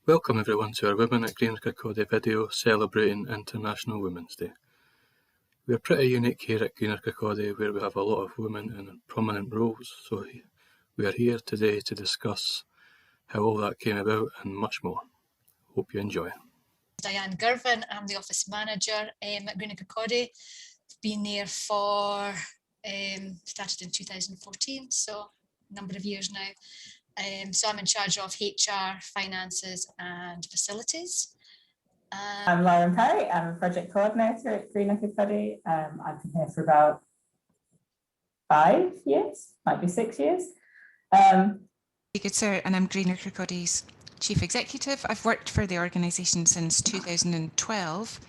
Welcome everyone to our Women at Greener Kirkcaldy video celebrating International Women's Day. We are pretty unique here at Greener Kirkcaldy where we have a lot of women in prominent roles, so we are here today to discuss how all that came about and much more. Hope you enjoy. Dianne Girvan, I'm the Office Manager at Greener Kirkcaldy. I've been there for, started in 2014, so a number of years now. So I'm in charge of HR, finances and facilities. I'm Lauren Parry, I'm a project coordinator at Greener Kirkcaldy. I've been here for about 5 years, might be 6 years. Goodsir, and I'm Greener Kirkcaldy's Chief Executive. I've worked for the organisation since 2012,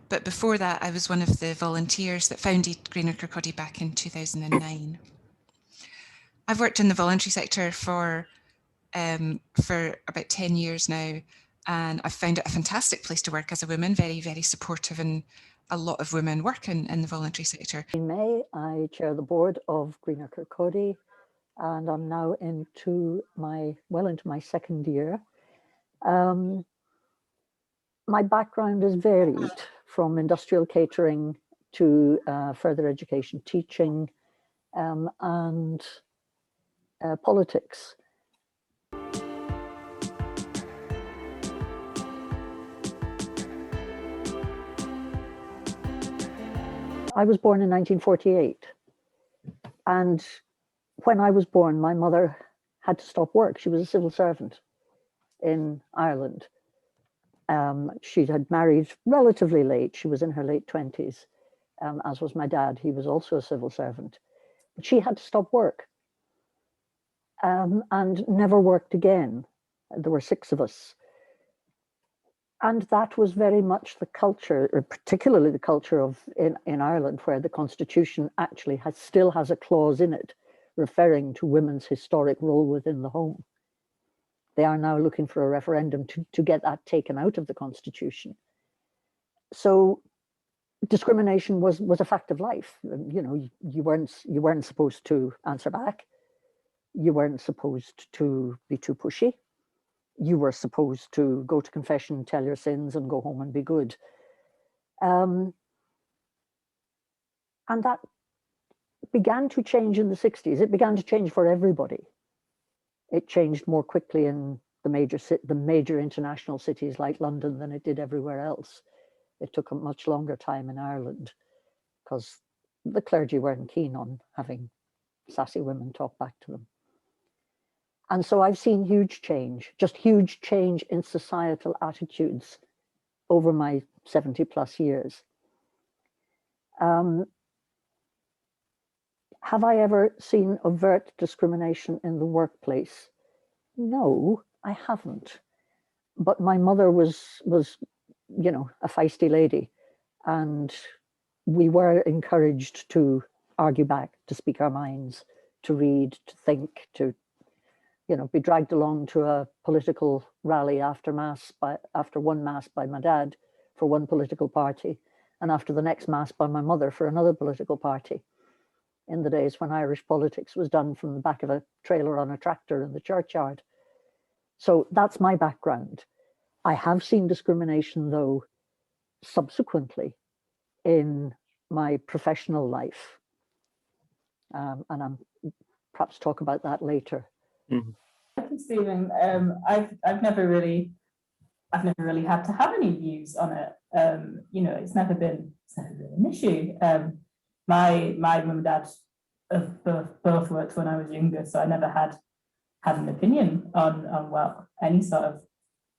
but before that I was one of the volunteers that founded Greener Kirkcaldy back in 2009. I've worked in the voluntary sector for about 10 years now, and I've found it a fantastic place to work as a woman, very, very supportive, and a lot of women work in the voluntary sector. In May, I chair the board of Greener Kirkcaldy, and I'm now into my second year. My background is varied, from industrial catering to further education teaching and politics. I was born in 1948, and when I was born, my mother had to stop work. She was a civil servant in Ireland. She had married relatively late. She was in her late 20s, as was my dad. He was also a civil servant. But she had to stop work and never worked again. There were 6 of us. And that was very much the culture, or particularly the culture of in Ireland, where the constitution actually still has a clause in it referring to women's historic role within the home. They are now looking for a referendum to get that taken out of the constitution. So discrimination was a fact of life. You know, you weren't supposed to answer back. You weren't supposed to be too pushy. You were supposed to go to confession, tell your sins, and go home and be good. And that began to change in the 60s. It began to change for everybody. It changed more quickly in the major international cities like London than it did everywhere else. It took a much longer time in Ireland because the clergy weren't keen on having sassy women talk back to them. And so I've seen huge change in societal attitudes over my 70 plus years. Have I ever seen overt discrimination in the workplace? No, I haven't. But my mother was, you know, a feisty lady, and we were encouraged to argue back, to speak our minds, to read, to think, to be dragged along to a political rally after one mass by my dad for one political party, and after the next mass by my mother for another political party, in the days when Irish politics was done from the back of a trailer on a tractor in the churchyard. So that's my background. I have seen discrimination, though, subsequently in my professional life. And I'm perhaps talk about that later. Mm-hmm. Thank you, Stephen. I've never really had to have any views on it. It's never been an issue. My mum and dad both worked when I was younger, so I never had an opinion on any sort of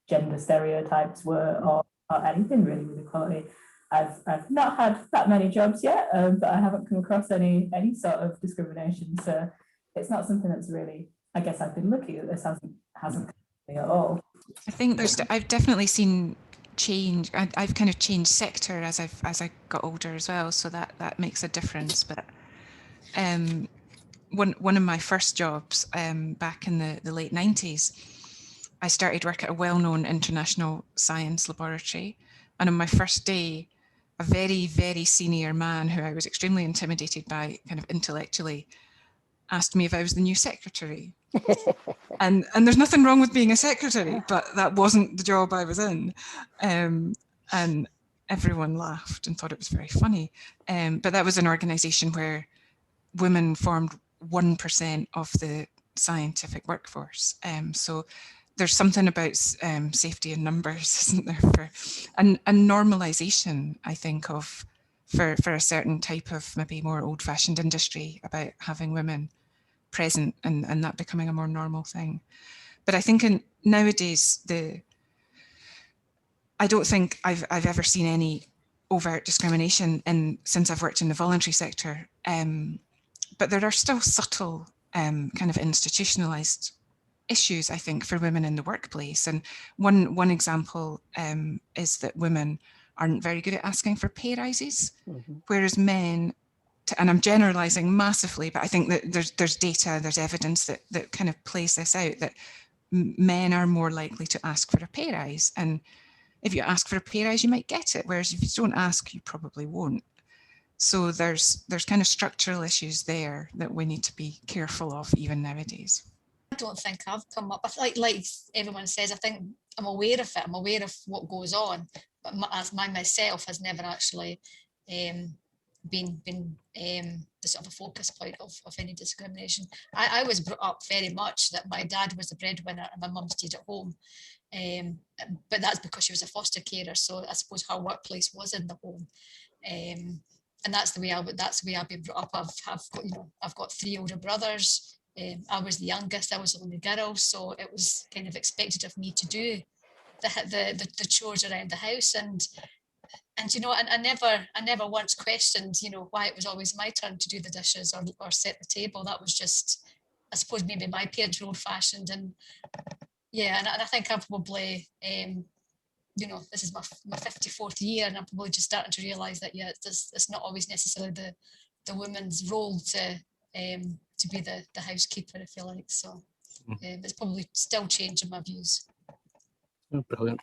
gender stereotypes were or anything really with equality. I've not had that many jobs yet, but I haven't come across any sort of discrimination. So it's not something that's really, I guess I've been lucky that this hasn't come at all. I think I've definitely seen change. I've kind of changed sector as I got older as well, so that makes a difference. But one of my first jobs back in the late 90s, I started work at a well-known international science laboratory, and on my first day, a very, very senior man who I was extremely intimidated by, kind of intellectually, asked me if I was the new secretary. And there's nothing wrong with being a secretary, but that wasn't the job I was in. And everyone laughed and thought it was very funny. But that was an organisation where women formed 1% of the scientific workforce. So there's something about safety in numbers, isn't there? And normalisation, I think, of for a certain type of maybe more old-fashioned industry about having women present and that becoming a more normal thing. But I think nowadays I don't think I've ever seen any overt discrimination since I've worked in the voluntary sector. But there are still subtle kind of institutionalized issues, I think, for women in the workplace. And one example is that women aren't very good at asking for pay rises, whereas men, and I'm generalizing massively, but I think that there's data, there's evidence that kind of plays this out, that men are more likely to ask for a pay rise. And if you ask for a pay rise, you might get it, whereas if you don't ask, you probably won't. So there's kind of structural issues there that we need to be careful of even nowadays. I don't think I've come up, like everyone says, I think I'm aware of it, I'm aware of what goes on, but myself has never actually been the sort of a focus point of any discrimination. I was brought up very much that my dad was the breadwinner and my mum stayed at home, but that's because she was a foster carer, so I suppose her workplace was in the home. And that's the way I've been brought up. I've got 3 older brothers. I was the youngest. I was the only girl, so it was kind of expected of me to do the chores around the house, and I never once questioned why it was always my turn to do the dishes or set the table. That was just, I suppose, maybe my parents were old-fashioned, and and I think I'm probably this is my 54th year, and I'm probably just starting to realise that it's not always necessarily the woman's role to be the housekeeper, if you like. So it's probably still changing my views. Oh, brilliant.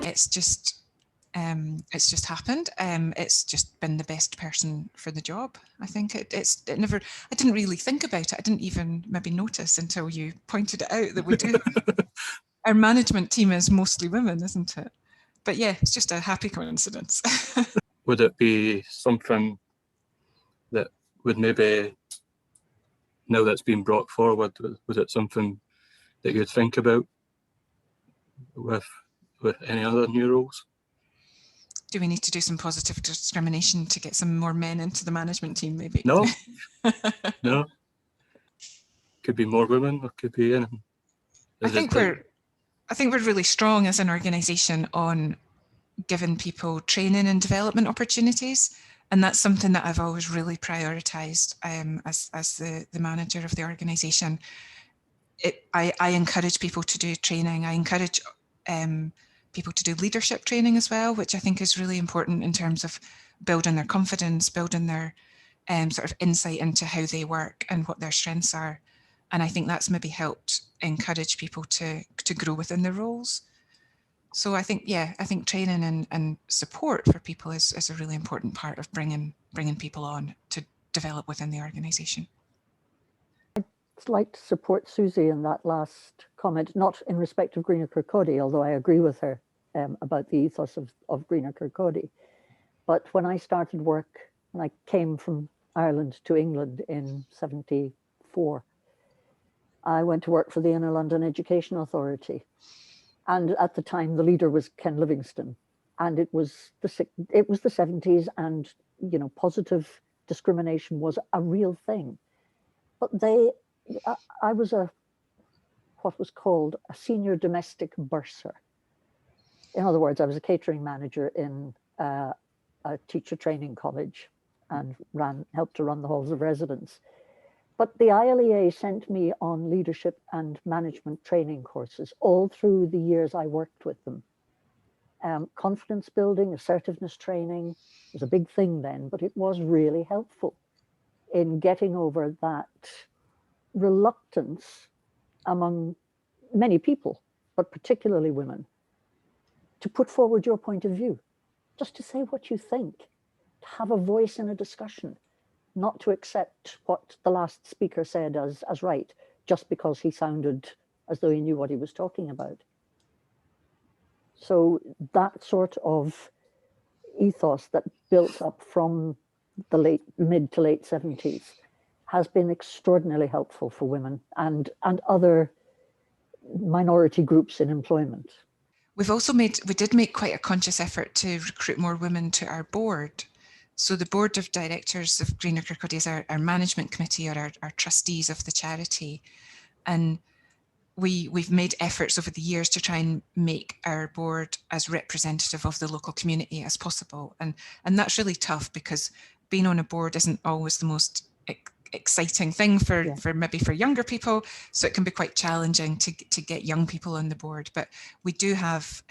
It's just happened. It's just been the best person for the job. I think I didn't really think about it. I didn't even maybe notice until you pointed it out that we do. Our management team is mostly women, isn't it? But yeah, it's just a happy coincidence. Would it be something that would maybe, now that's been brought forward, was it something that you'd think about with any other new roles? Do we need to do some positive discrimination to get some more men into the management team, maybe? No. No. Could be more women, or could be anything. I think we're really strong as an organisation on giving people training and development opportunities, and that's something that I've always really prioritised as the manager of the organisation. I encourage people to do training. I encourage people to do leadership training as well, which I think is really important in terms of building their confidence, building their sort of insight into how they work and what their strengths are. And I think that's maybe helped encourage people to grow within their roles. So I think training and support for people is a really important part of bringing people on to develop within the organisation. I'd like to support Suzy in that last comment, not in respect of Greener Kirkcaldy, although I agree with her about the ethos of Greener Kirkcaldy. But when I started work, when I came from Ireland to England in '74, I went to work for the Inner London Education Authority. And at the time, the leader was Ken Livingstone. And it was the 70s, and positive discrimination was a real thing. But I was what was called a senior domestic bursar. In other words, I was a catering manager in a teacher training college and helped to run the halls of residence. But the ILEA sent me on leadership and management training courses all through the years I worked with them. Confidence building, assertiveness training was a big thing then, but it was really helpful in getting over that reluctance among many people, but particularly women, to put forward your point of view, just to say what you think, to have a voice in a discussion, not to accept what the last speaker said as right, just because he sounded as though he knew what he was talking about. So that sort of ethos that built up from the mid to late 70s has been extraordinarily helpful for women and other minority groups in employment. We did make quite a conscious effort to recruit more women to our board. So the board of directors of Greener Kirkcaldy is our management committee, or our trustees of the charity. And we've made efforts over the years to try and make our board as representative of the local community as possible. And that's really tough, because being on a board isn't always the most exciting thing for maybe for younger people. So it can be quite challenging to get young people on the board. But we do have,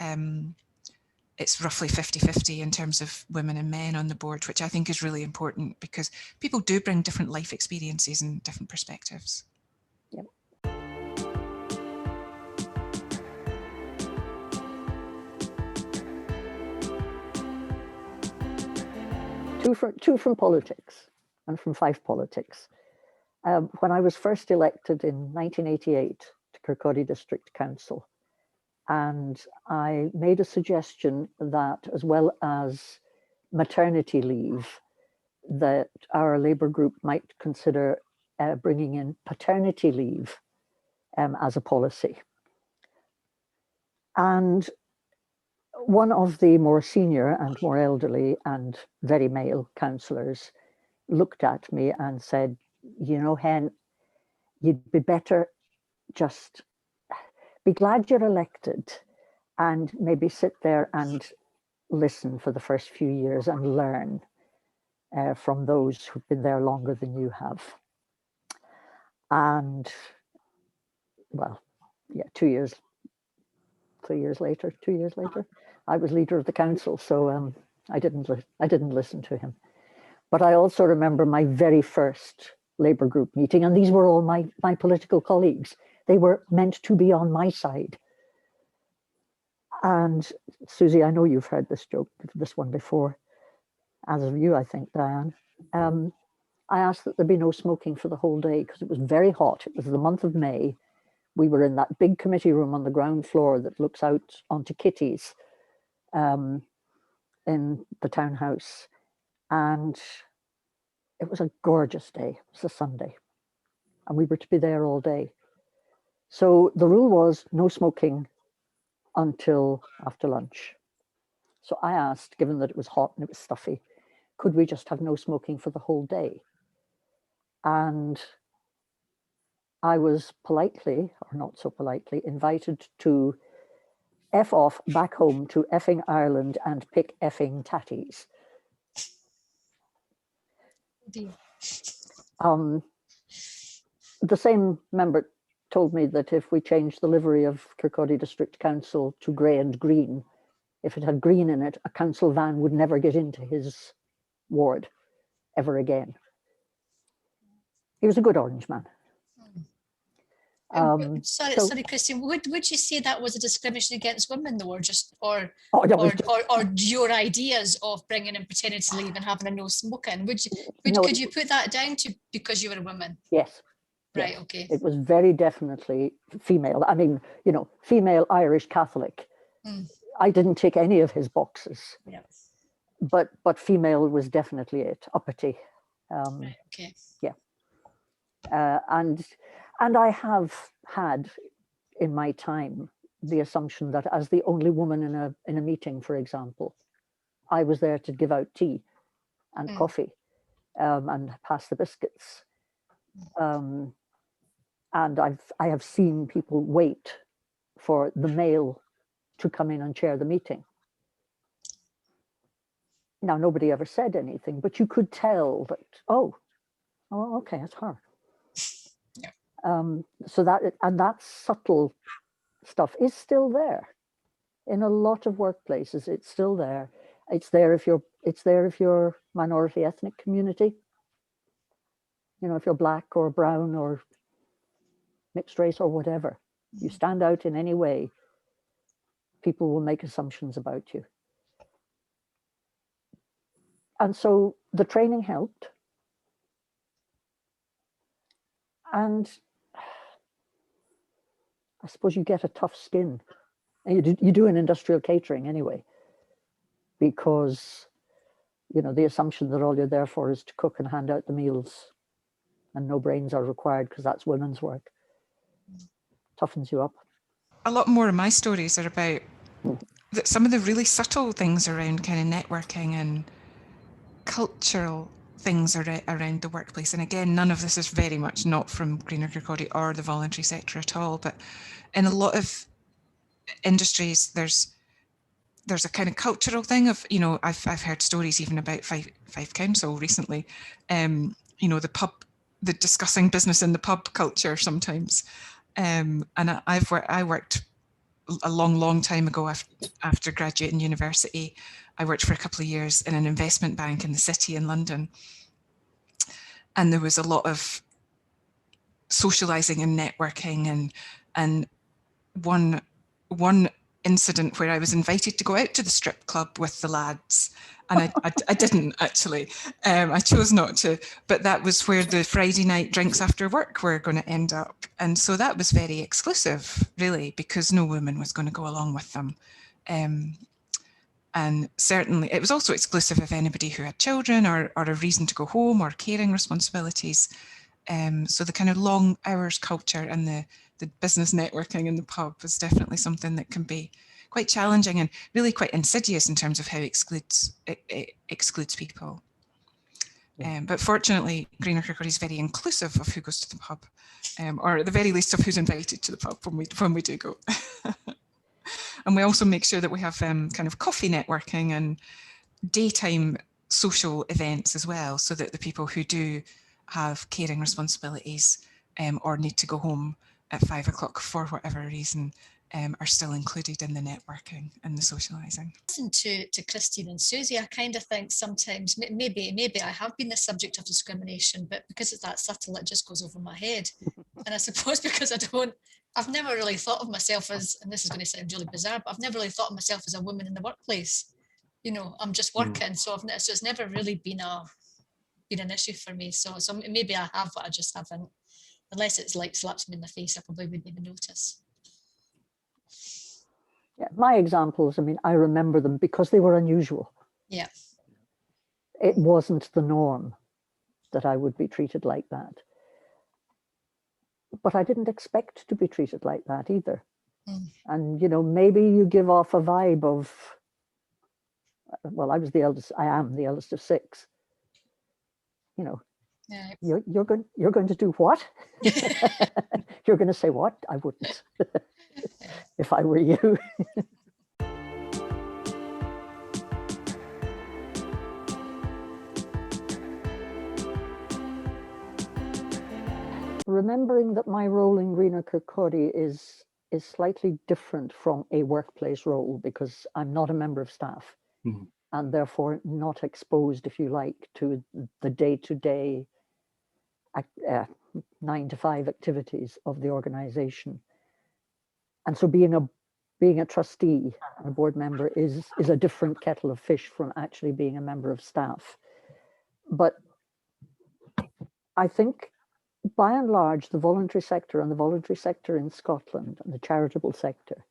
it's roughly 50-50 in terms of women and men on the board, which I think is really important, because people do bring different life experiences and different perspectives. Yep. Two from politics and from Fife politics. When I was first elected in 1988 to Kirkcaldy District Council, and I made a suggestion that, as well as maternity leave, that our Labour group might consider bringing in paternity leave as a policy. And one of the more senior and more elderly and very male councillors looked at me and said, you know, Hen, you'd be better just be glad you're elected and maybe sit there and listen for the first few years and learn from those who've been there longer than you have. And well, yeah, 2 years, 3 years later, 2 years later, I was leader of the council. So I didn't listen to him. But I also remember my very first Labour group meeting, and these were all my political colleagues. They were meant to be on my side. And Susie, I know you've heard this one before, as have you, I think, Dianne. I asked that there be no smoking for the whole day because it was very hot. It was the month of May. We were in that big committee room on the ground floor that looks out onto Kitty's in the townhouse. And it was a gorgeous day. It was a Sunday. And we were to be there all day. So the rule was no smoking until after lunch. So I asked, given that it was hot and it was stuffy, could we just have no smoking for the whole day? And I was politely, or not so politely, invited to F off back home to effing Ireland and pick effing tatties. The same member told me that if we changed the livery of Kirkcaldy District Council to grey and green, if it had green in it, a council van would never get into his ward ever again. He was a good orange man. Sorry, Christian. Would you say that was a discrimination against women, though, or your ideas of bringing in paternity leave and having a no smoking? Could you put that down to because you were a woman? Yes. Right. Yes. Okay. It was very definitely female. I mean, you know, female Irish Catholic. I didn't tick any of his boxes. Yeah. But female was definitely it. Uppity. Right, okay. Yeah. And I have had in my time the assumption that as the only woman in a meeting, for example, I was there to give out tea and coffee and pass the biscuits. And I have seen people wait for the male to come in and chair the meeting. Now, nobody ever said anything, but you could tell that, oh, okay, it's her. So that subtle stuff is still there in a lot of workplaces. It's still there. It's there if you're minority ethnic community. You know, if you're black or brown or mixed race or whatever, you stand out in any way. people will make assumptions about you. And so the training helped. And I suppose you get a tough skin. And you do in industrial catering anyway, because, you know, the assumption that all you're there for is to cook and hand out the meals and no brains are required because that's women's work. Toughens you up. A lot more of my stories are about some of the really subtle things around kind of networking and cultural things around the workplace. And again, none of this is very much not from Greener Kirkcaldy or the voluntary sector at all, but in a lot of industries, there's a kind of cultural thing of, you know, I've heard stories even about Fife Council recently, you know, the discussing business in the pub culture sometimes. And I worked a long time ago after graduating university. I worked for a couple of years in an investment bank in the city in London. And there was a lot of socializing and networking and one incident where I was invited to go out to the strip club with the lads. And I didn't actually, I chose not to, but that was where the Friday night drinks after work were going to end up. And so that was very exclusive, really, because no woman was going to go along with them. And certainly it was also exclusive of anybody who had children or a reason to go home or caring responsibilities. So the kind of long hours culture and the business networking in the pub is definitely something that can be quite challenging and really quite insidious in terms of how it excludes people. But fortunately, Greener Kirkcaldy is very inclusive of who goes to the pub, or at the very least of who's invited to the pub when we do go. And we also make sure that we have kind of coffee networking and daytime social events as well, so that the people who do have caring responsibilities or need to go home at 5 o'clock for whatever reason are still included in the networking and the socialising. Listen to Christine and Suzy, I kind of think sometimes maybe I have been the subject of discrimination, but because it's that subtle, it just goes over my head. And I suppose because I've never really thought of myself as, and this is going to sound really bizarre, but I've never really thought of myself as a woman in the workplace. You know, I'm just working, so it's never really been an issue for me. So maybe I have, but I just haven't. Unless it's like slaps me in the face, I probably wouldn't even notice. Yeah, my examples, I mean, I remember them because they were unusual. Yeah. It wasn't the norm that I would be treated like that. But I didn't expect to be treated like that either. And, you know, maybe you give off a vibe of, well, I am the eldest of 6. You know, you're going to do what? You're going to say what? I wouldn't, if I were you. Remembering that my role in Greener Kirkcaldy is slightly different from a workplace role because I'm not a member of staff and therefore not exposed, if you like, to the day-to-day 9 to 5 activities of the organization. And so being a trustee and a board member is a different kettle of fish from actually being a member of staff. But I think by and large, the voluntary sector in Scotland and the charitable sector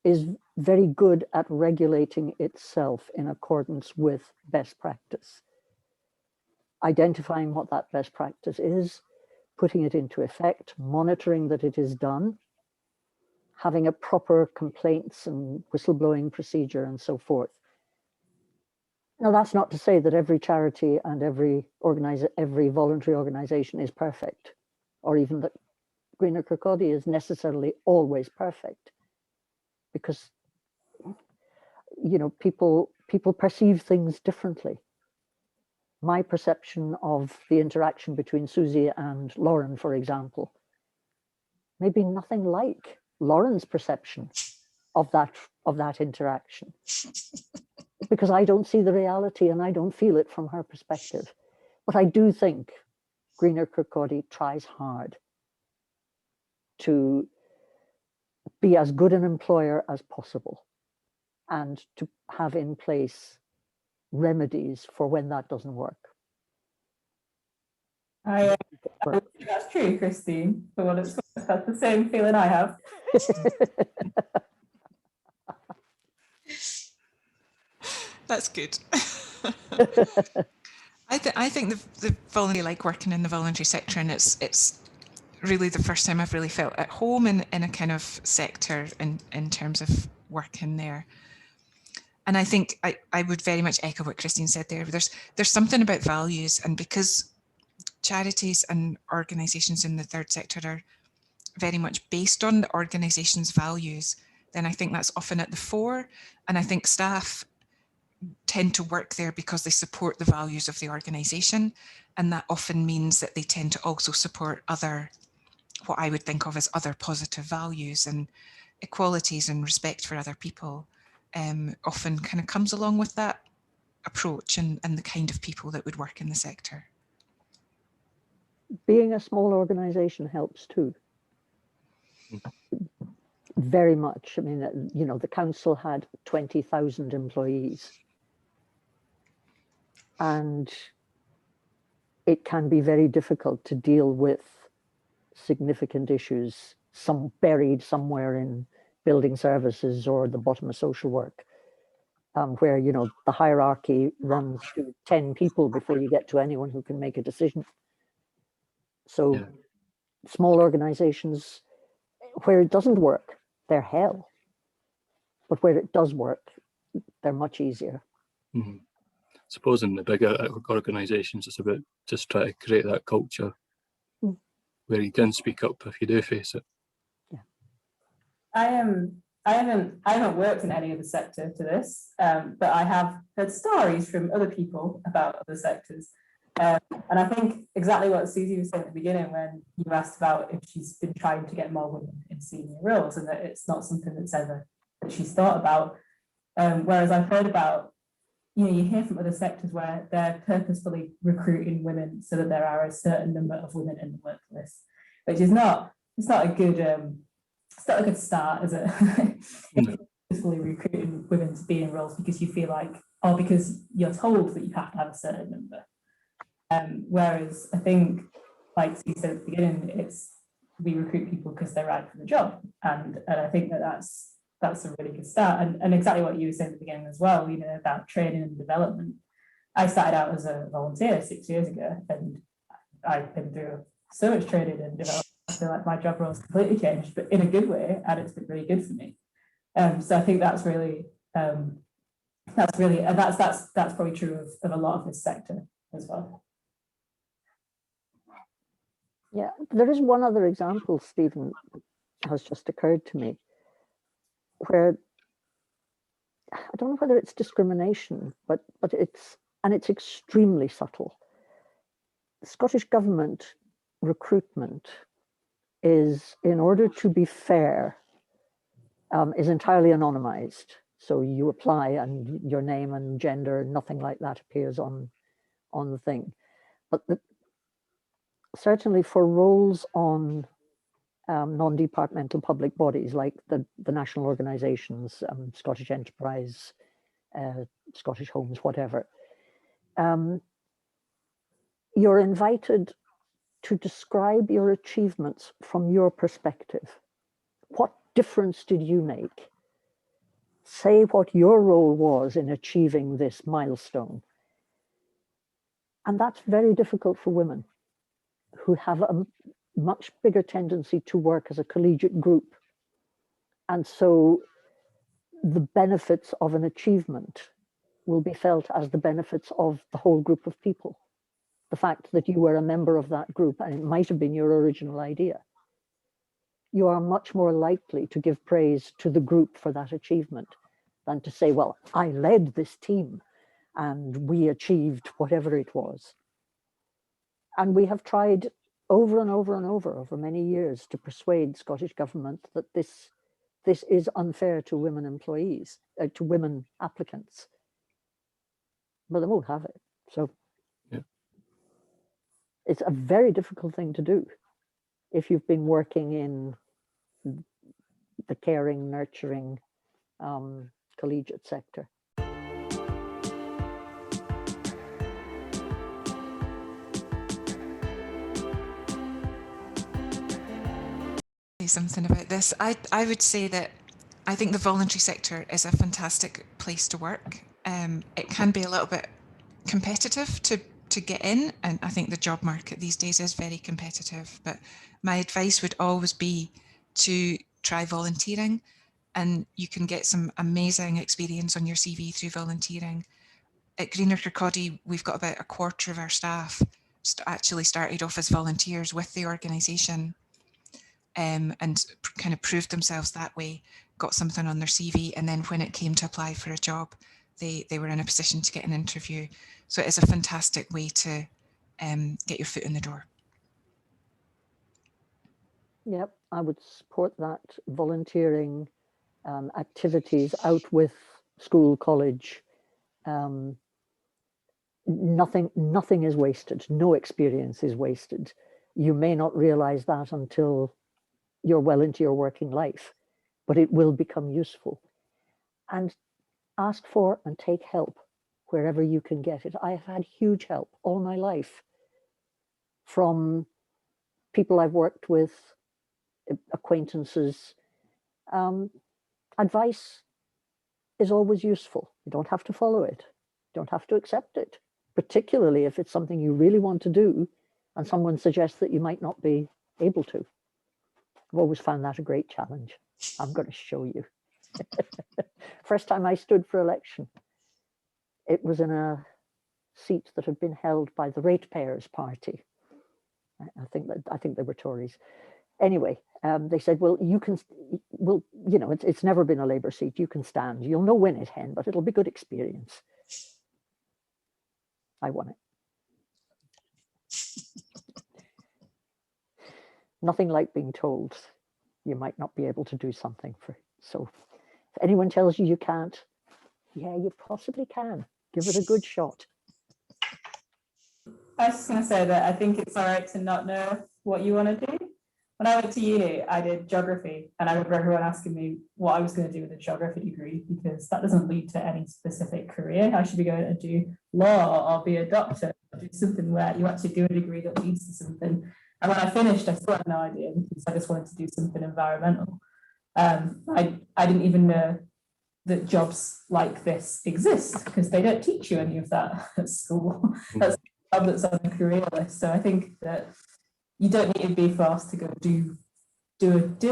is very good at regulating itself in accordance with best practice. Identifying what that best practice is, putting it into effect, monitoring that it is done, having a proper complaints and whistleblowing procedure and so forth. Now, that's not to say that every charity and every voluntary organization is perfect, or even that Greener Kirkcaldy is necessarily always perfect, because, you know, people perceive things differently. My perception of the interaction between Suzy and Lauren, for example, may be nothing like Lauren's perception of that interaction, because I don't see the reality and I don't feel it from her perspective. But I do think Greener Kirkcaldy tries hard to be as good an employer as possible and to have in place remedies for when that doesn't work. I think that's true, Christine, for what it's worth. That's the same feeling I have. That's good. I think the voluntary, like working in the voluntary sector, and it's really the first time I've really felt at home in a kind of sector in terms of working there. And I think I would very much echo what Christine said there. There's something about values, and because charities and organisations in the third sector are very much based on the organisation's values, then I think that's often at the fore. And I think staff tend to work there because they support the values of the organisation, and that often means that they tend to also support other, what I would think of as other positive values, and equalities and respect for other people often kind of comes along with that approach and the kind of people that would work in the sector. Being a small organisation helps too. Very much. I mean, you know, the council had 20,000 employees, and it can be very difficult to deal with significant issues, some buried somewhere in building services or the bottom of social work, where, you know, the hierarchy runs to 10 people before you get to anyone who can make a decision. So small organizations, where it doesn't work, they're hell. But where it does work, they're much easier. Mm-hmm. I suppose in the bigger organisations, it's about just trying to create that culture where you can speak up if you do face it. Yeah, I haven't worked in any other sector to this, but I have heard stories from other people about other sectors. And I think exactly what Suzy was saying at the beginning when you asked about if she's been trying to get more women in senior roles, and that it's not something that she's thought about. Whereas I've heard about, you know, you hear from other sectors where they're purposefully recruiting women so that there are a certain number of women in the workplace, which is not, it's not a good start, is it? If you're purposefully recruiting women to be in roles because you feel like, or because you're told that you have to have a certain number. Whereas I think, like you said at the beginning, we recruit people because they're right for the job, and I think that's a really good start. And exactly what you were saying at the beginning as well, you know, about training and development. I started out as a volunteer 6 years ago, and I've been through so much training and development. I feel like my job role has completely changed, but in a good way, and it's been really good for me. So I think that's probably true of a lot of this sector as well. Yeah, there is one other example, Stephen, has just occurred to me, where I don't know whether it's discrimination, but it's extremely subtle. The Scottish Government recruitment is, in order to be fair, is entirely anonymized. So you apply and your name and gender, nothing like that appears on the thing. But certainly for roles on non-departmental public bodies like the national organisations, Scottish Enterprise, Scottish Homes, whatever, you're invited to describe your achievements from your perspective. What difference did you make? Say what your role was in achieving this milestone. And that's very difficult for women who have a much bigger tendency to work as a collegiate group. And so the benefits of an achievement will be felt as the benefits of the whole group of people. The fact that you were a member of that group, and it might have been your original idea, you are much more likely to give praise to the group for that achievement than to say, well, I led this team and we achieved whatever it was. And we have tried over and over and over many years to persuade Scottish Government that this is unfair to women employees, to women applicants. But they won't have it. So it's a very difficult thing to do if you've been working in the caring, nurturing, collegiate sector. Say something about this. I would say that I think the voluntary sector is a fantastic place to work. It can be a little bit competitive to get in, and I think the job market these days is very competitive, but my advice would always be to try volunteering, and you can get some amazing experience on your CV through volunteering. At Greener Kirkcaldy, we've got about a quarter of our staff actually started off as volunteers with the organisation, and kind of proved themselves that way, got something on their CV, and then when it came to apply for a job, they were in a position to get an interview. So it is a fantastic way to get your foot in the door. Yep, I would support that. Volunteering activities out with school, college. Nothing is wasted. No experience is wasted. You may not realize that until you're well into your working life, but it will become useful. And ask for and take help wherever you can get it. I have had huge help all my life from people I've worked with, acquaintances. Advice is always useful. You don't have to follow it. You don't have to accept it, particularly if it's something you really want to do and someone suggests that you might not be able to. I've always found that a great challenge. I'm going to show you. First time I stood for election, it was in a seat that had been held by the Ratepayers Party. I think they were Tories. Anyway, they said, well, you know, it's never been a Labour seat. You can stand. You'll no win it, hen, but it'll be good experience. I won it. Nothing like being told you might not be able to do something. So if anyone tells you you can't, yeah, you possibly can. Give it a good shot. I was just going to say that I think it's all right to not know what you want to do. When I went to uni, I did geography, and I remember everyone asking me what I was going to do with a geography degree, because that doesn't lead to any specific career. I should be going to do law or be a doctor, or do something where you actually do a degree that leads to something. And when I finished, I still had no idea, because I just wanted to do something environmental. I didn't even know that jobs like this exist, because they don't teach you any of that at school. That's a job that's on the career list. So I think that you don't need to be forced to go do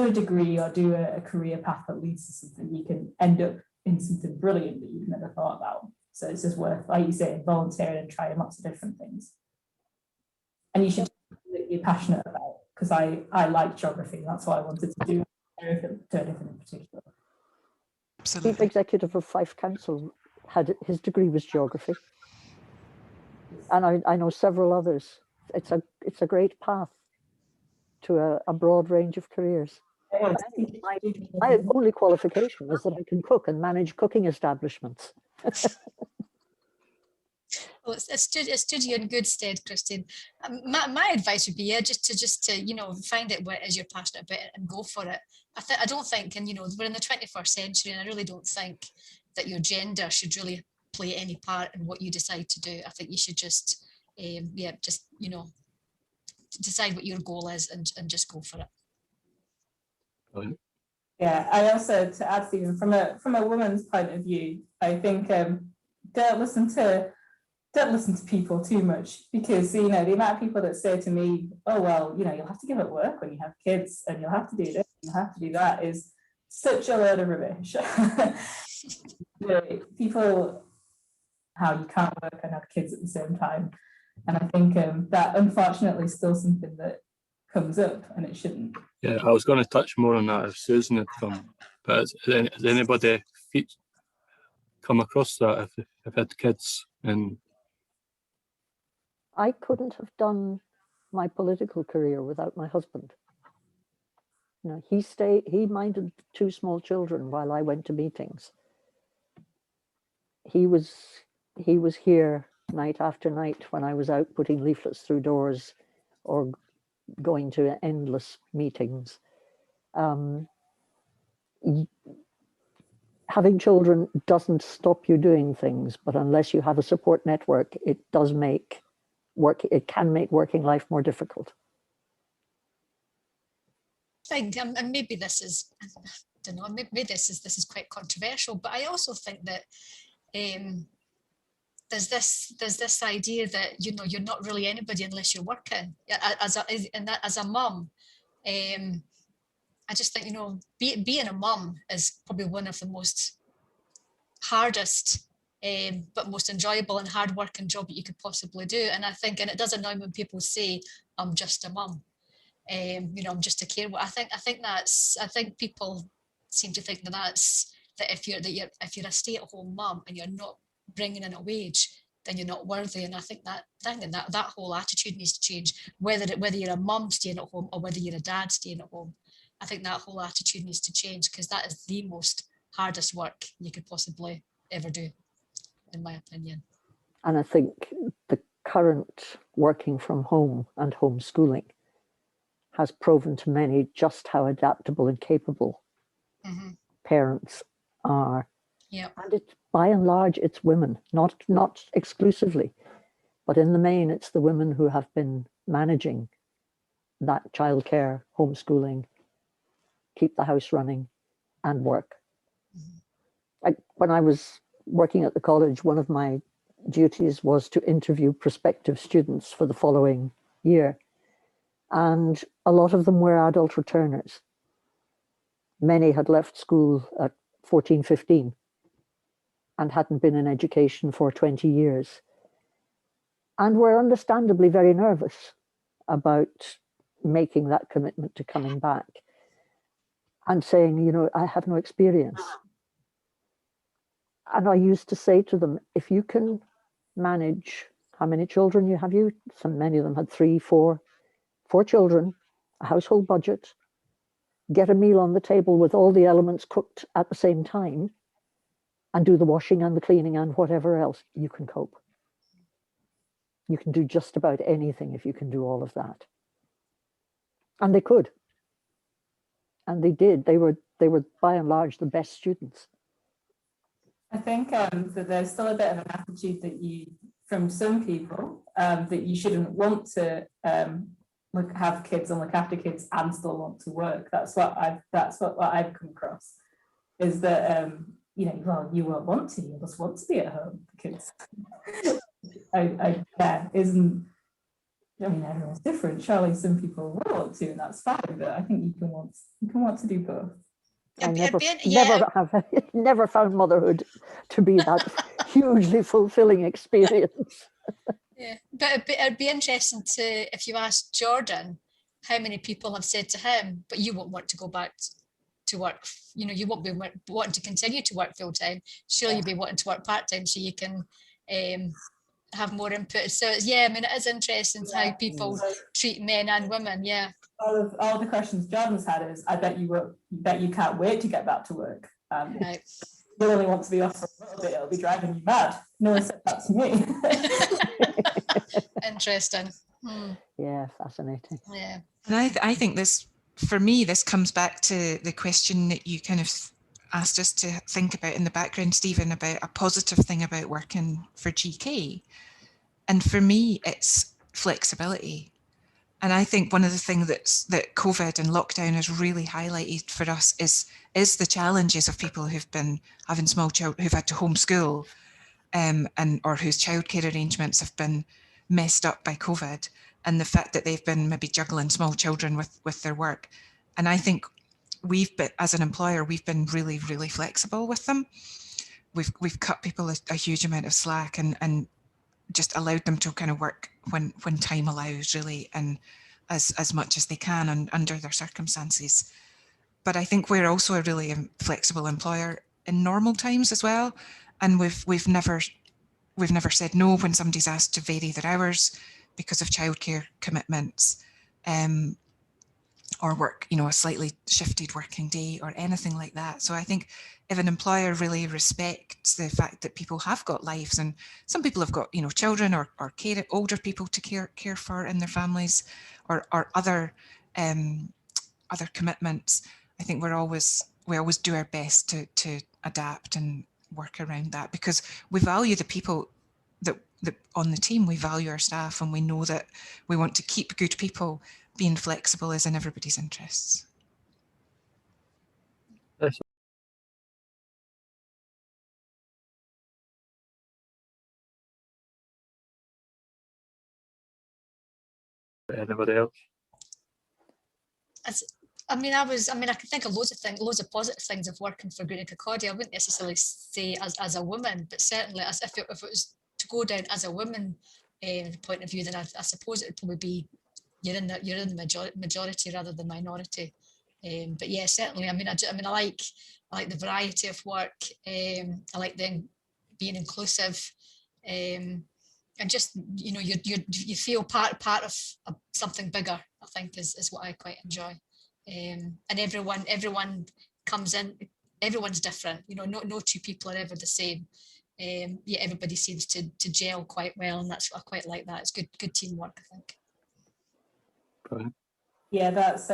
a degree or do a career path that leads to something. You can end up in something brilliant that you've never thought about. So it's just worth, like you say, volunteering and trying lots of different things. And you should be passionate about, because I like geography. That's what I wanted to do. Anything in particular. Absolutely. Chief Executive of Fife Council his degree was geography, and I know several others. It's a great path to a broad range of careers. My only qualification is that I can cook and manage cooking establishments. Well, it stood you in good stead, Christine. My advice would be, yeah, just to you know, find out what it is you're passionate about and go for it. I don't think, and you know, we're in the 21st century, and I really don't think that your gender should really play any part in what you decide to do. I think you should just, just, you know, decide what your goal is and just go for it. Brilliant. Yeah, I also, to add, Stephen, from a woman's point of view, I think don't listen to people too much, because, you know, the amount of people that say to me, oh, well, you know, you'll have to give up work when you have kids, and you'll have to do this, and you'll have to do that, is such a load of rubbish. You know, people, how you can't work and have kids at the same time. And I think that unfortunately is still something that comes up, and it shouldn't. Yeah, I was going to touch more on that if Susan had come, but has anybody come across that if they've had kids? And I couldn't have done my political career without my husband. You know, he minded 2 small children while I went to meetings. He was here night after night when I was out putting leaflets through doors or going to endless meetings. having children doesn't stop you doing things, but unless you have a support network, it can make working life more difficult. I think, and maybe this is, I don't know, maybe this is quite controversial, but I also think that there's this idea that, you know, you're not really anybody unless you're working. As a mum, I just think, you know, being a mum is probably one of the most hardest but most enjoyable and hard-working job that you could possibly do. And I think, and it does annoy me when people say, I'm just a mum. You know, I'm just a carer. I think people seem to think that if you're a stay-at-home mum and you're not bringing in a wage, then you're not worthy. And I think that whole attitude needs to change. Whether you're a mum staying at home or whether you're a dad staying at home, I think that whole attitude needs to change, because that is the most hardest work you could possibly ever do, in my opinion. And I think the current working from home and homeschooling has proven to many just how adaptable and capable parents are. Yeah. And by and large, it's women, not exclusively, but in the main, it's the women who have been managing that childcare, homeschooling, keep the house running, and work. When I was working at the college, one of my duties was to interview prospective students for the following year. And a lot of them were adult returners. Many had left school at 14, 15 and hadn't been in education for 20 years. And were understandably very nervous about making that commitment to coming back and saying, you know, I have no experience. And I used to say to them, if you can manage, how many children you have? So many of them had 3, 4 children, a household budget, get a meal on the table with all the elements cooked at the same time, and do the washing and the cleaning and whatever else, you can cope. You can do just about anything if you can do all of that. And they could. And they did. They were by and large the best students. I think that there's still a bit of an attitude that from some people, that you shouldn't want to have kids and look after kids and still want to work. That's what I've come across, is that you know, well, you won't want to, you just want to be at home because I mean, everyone's different. Surely some people will want to, and that's fine, but I think you can want to do both. I never found motherhood to be that hugely fulfilling experience. Yeah, but it'd be interesting if you ask Jordan how many people have said to him, but you won't want to go back to work. You know, you won't be wanting to continue to work full time. Surely you'll be wanting to work part time so you can have more input. So yeah, I mean, it is interesting how people treat men and women. Yeah. All the questions Jordan's had is, I bet you can't wait to get back to work. Right. You'll only want to be off for a little bit, it'll be driving you mad. No one said that to me. Interesting. Yeah, fascinating. Yeah. And I think this, for me, this comes back to the question that you kind of asked us to think about in the background, Stephen, about a positive thing about working for GK. And for me, it's flexibility. And I think one of the things that COVID and lockdown has really highlighted for us is the challenges of people who've been having small children, who've had to homeschool, or whose childcare arrangements have been messed up by COVID, and the fact that they've been maybe juggling small children with their work. And I think as an employer, we've been really, really flexible with them. We've cut people a huge amount of slack and just allowed them to kind of work when time allows, really, and as much as they can and under their circumstances. But I think we're also a really flexible employer in normal times as well, and we've never said no when somebody's asked to vary their hours because of childcare commitments, or work, you know, a slightly shifted working day or anything like that. So I think if an employer really respects the fact that people have got lives, and some people have got, you know, children or older people to care for in their families, or other commitments, I think we're always we always do our best to adapt and work around that, because we value the people that on the team. We value our staff, and we know that we want to keep good people. Being flexible is in everybody's interests. Yes. Anybody else? I can think of loads of positive things of working for Greener Kirkcaldy. I wouldn't necessarily say as a woman, but certainly as if it was to go down as a woman point of view, then I suppose it would probably be you're in the majority rather than minority. But yeah, certainly. I like the variety of work. I like then being inclusive, and just you feel part of something bigger. I think is what I quite enjoy. And everyone comes in. Everyone's different. No two people are ever the same. Yeah, everybody seems to gel quite well, and that's what I quite like. That it's good teamwork, I think. Brilliant. Yeah, that's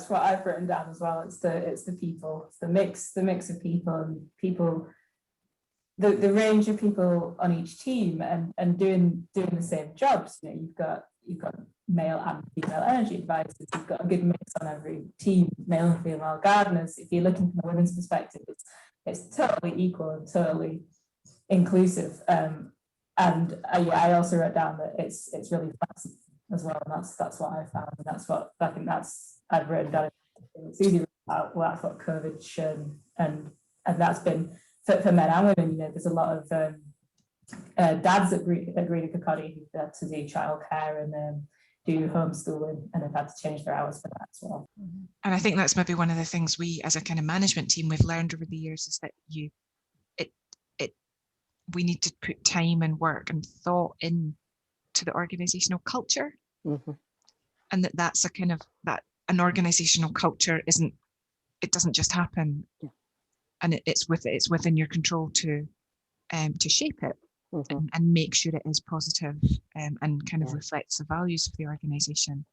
what I've written down as well. It's the people, it's the mix of people, and people, the range of people on each team, and doing the same jobs. You've got male and female energy advisors. You've got a good mix on every team, male and female gardeners. If you're looking from a women's perspective, it's totally equal and totally inclusive. I also wrote down that it's really flexible as well, and that's what I found, and that's what I think I've written down. It's easy about that's what COVID's shown, and that's been for men and women. There's a lot of dads at Greener Kirkcaldy who've had to do childcare and do homeschooling, and have had to change their hours for that as well. And I think that's maybe one of the things we, as a kind of management team, we've learned over the years, is that we need to put time and work and thought into the organizational culture, and that's a kind of that an organizational culture doesn't just happen, and it's within your control to shape it and make sure it is positive, and kind of reflects the values of the organization.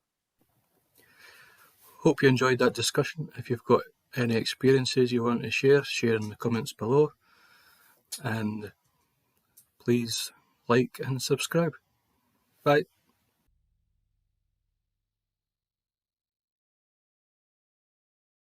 Hope you enjoyed that discussion. If you've got any experiences you want to share in the comments below, and please like and subscribe. Bye.